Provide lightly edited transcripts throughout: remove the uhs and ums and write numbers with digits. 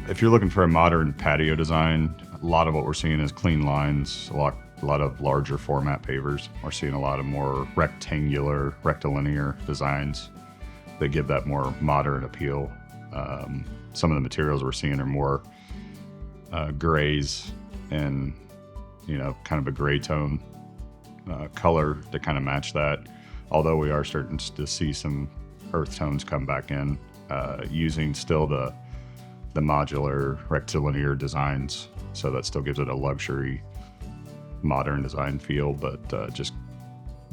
If you're looking for a modern patio design, a lot of what we're seeing is clean lines, a lot of larger format pavers. We're seeing a lot of more rectangular, rectilinear designs that give that more modern appeal. Some of the materials we're seeing are more grays and, kind of a gray tone color to kind of match that. Although we are starting to see some earth tones come back in, using still the modular rectilinear designs. So that still gives it a luxury modern design feel, but just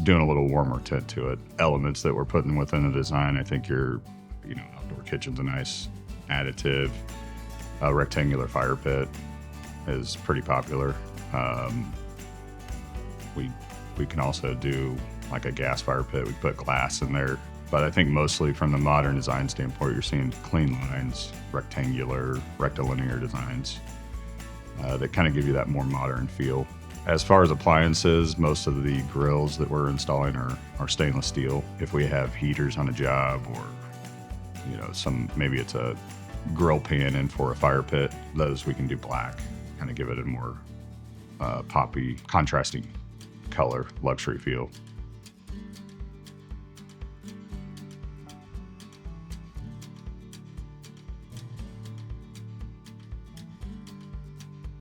doing a little warmer tint to it. Elements that we're putting within the design, I think outdoor kitchen's a nice additive. A rectangular fire pit is pretty popular. We can also do like a gas fire pit. We put glass in there. But I think mostly from the modern design standpoint, you're seeing clean lines, rectangular, rectilinear designs that kind of give you that more modern feel. As far as appliances, most of the grills that we're installing are stainless steel. If we have heaters on a job or, maybe it's a grill pan in for a fire pit, those we can do black, kind of give it a more poppy, contrasting color, luxury feel.